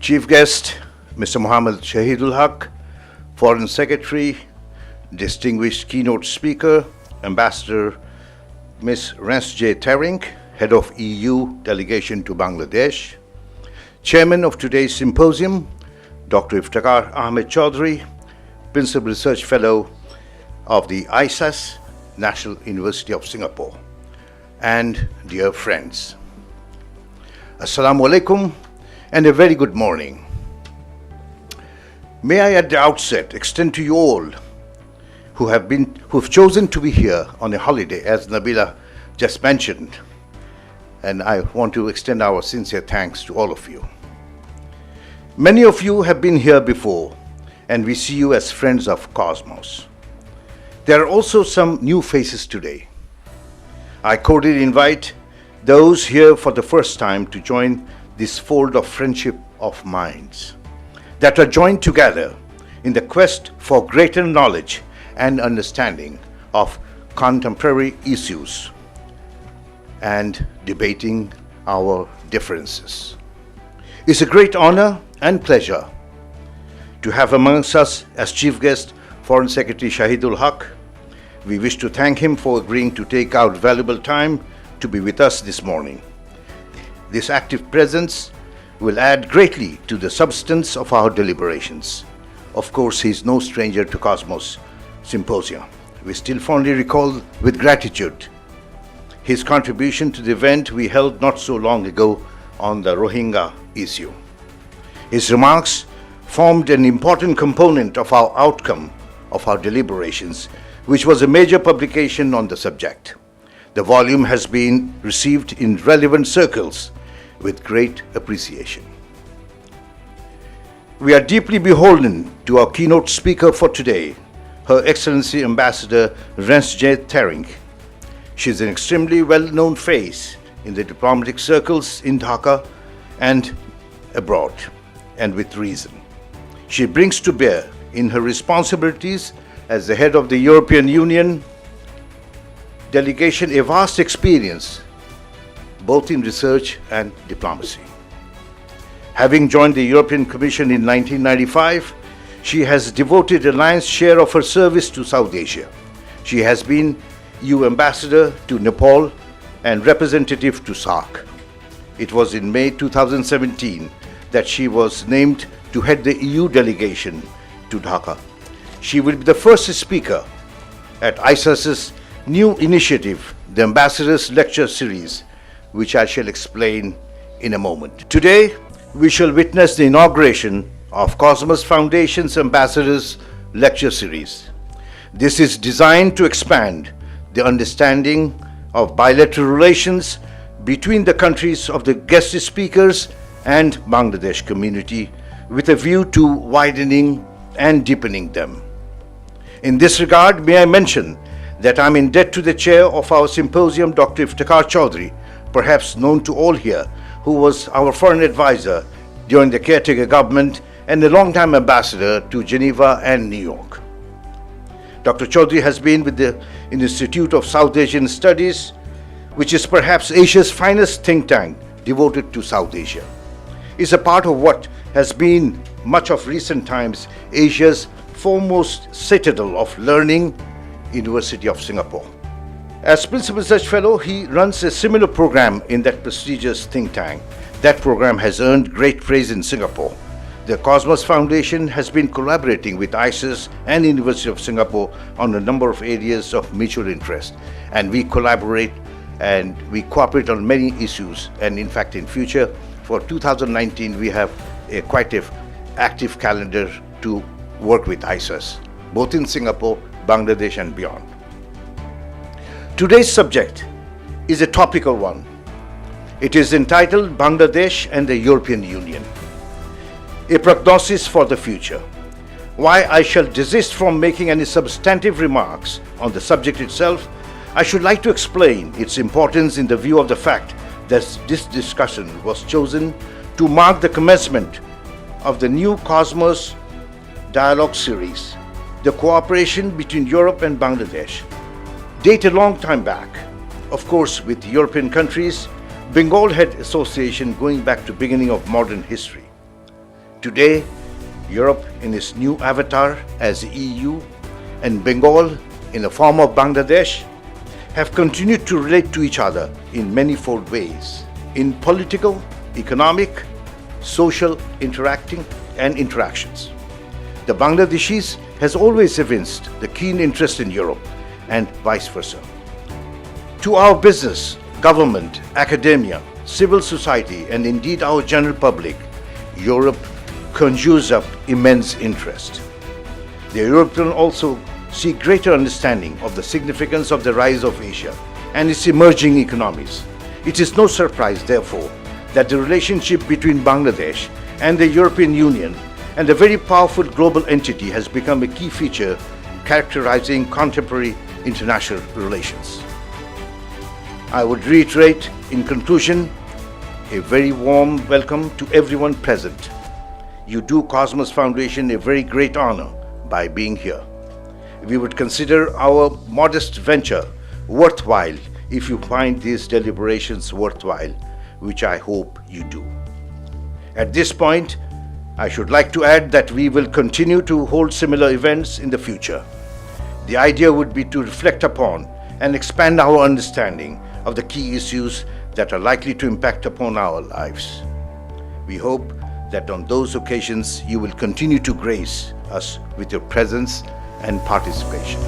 Chief guest, Mr. Mohammed Shahidul Haq, Foreign Secretary, distinguished keynote speaker, Ambassador Ms. Rens-J. Tering, Head of EU Delegation to Bangladesh, Chairman of today's symposium, Dr. Iftikhar Ahmed Chaudhry, Principal Research Fellow of the ISAS, National University of Singapore, and dear friends. Assalamu alaikum and a very good morning. May I at the outset extend to you all who've chosen to be here on a holiday, as Nabila just mentioned, and I want to extend our sincere thanks to all of you. Many of you have been here before, and we see you as friends of Cosmos. There are also some new faces today. I cordially invite those here for the first time to join this fold of friendship of minds that are joined together in the quest for greater knowledge and understanding of contemporary issues and debating our differences. It's a great honor and pleasure to have amongst us as chief guest Foreign Secretary Shahidul Haq. We wish to thank him for agreeing to take out valuable time to be with us this morning. This active presence will add greatly to the substance of our deliberations. Of course, he is no stranger to Cosmos Symposia. We still fondly recall with gratitude his contribution to the event we held not so long ago on the Rohingya issue. His remarks formed an important component of our outcome of our deliberations, which was a major publication on the subject. The volume has been received in relevant circles with great appreciation. We are deeply beholden to our keynote speaker for today, Her Excellency Ambassador Rens-J. Tering. She is an extremely well-known face in the diplomatic circles in Dhaka and abroad, and with reason. She brings to bear in her responsibilities as the head of the European Union delegation a vast experience both in research and diplomacy. Having joined the European Commission in 1995, she has devoted a lion's share of her service to South Asia. She has been EU Ambassador to Nepal and representative to SAARC. It was in May 2017 that she was named to head the EU delegation to Dhaka. She will be the first speaker at ISAS's new initiative, the Ambassadors Lecture Series, which I shall explain in a moment. Today, we shall witness the inauguration of Cosmos Foundation's Ambassadors Lecture Series. This is designed to expand the understanding of bilateral relations between the countries of the guest speakers and Bangladesh community with a view to widening and deepening them. In this regard, may I mention that I'm in debt to the chair of our symposium, Dr. Iftikhar Chaudhry, perhaps known to all here, who was our foreign advisor during the caretaker government and a long-time ambassador to Geneva and New York. Dr. Chaudhry has been with the Institute of South Asian Studies, which is perhaps Asia's finest think tank devoted to South Asia. Is a part of what has been much of recent times Asia's foremost citadel of learning, University of Singapore. As Principal Research Fellow, he runs a similar program in that prestigious think tank. That program has earned great praise in Singapore. The Cosmos Foundation has been collaborating with ISAS and University of Singapore on a number of areas of mutual interest, and we collaborate and we cooperate on many issues. And in fact, in future, for 2019, we have a quite active calendar to work with ISAS, both in Singapore, Bangladesh, and beyond. Today's subject is a topical one. It is entitled Bangladesh and the European Union, a prognosis for the future. Why I shall desist from making any substantive remarks on the subject itself, I should like to explain its importance in the view of the fact that this discussion was chosen to mark the commencement of the new Cosmos Dialogue Series, the cooperation between Europe and Bangladesh. Date a long time back. Of course, with European countries, Bengal had association going back to beginning of modern history. Today, Europe in its new avatar as the EU and Bengal in the form of Bangladesh have continued to relate to each other in manifold ways, in political, economic, social interactions. The Bangladeshis has always evinced the keen interest in Europe and vice versa. To our business, government, academia, civil society, and indeed our general public, Europe conjures up immense interest. The Europeans also see greater understanding of the significance of the rise of Asia and its emerging economies. It is no surprise, therefore, that the relationship between Bangladesh and the European Union and a very powerful global entity has become a key feature characterizing contemporary international relations. I would reiterate, in conclusion, a very warm welcome to everyone present. You do Cosmos Foundation a very great honor by being here. We would consider our modest venture worthwhile if you find these deliberations worthwhile, which I hope you do. At this point, I should like to add that we will continue to hold similar events in the future. The idea would be to reflect upon and expand our understanding of the key issues that are likely to impact upon our lives. We hope that on those occasions you will continue to grace us with your presence and participation.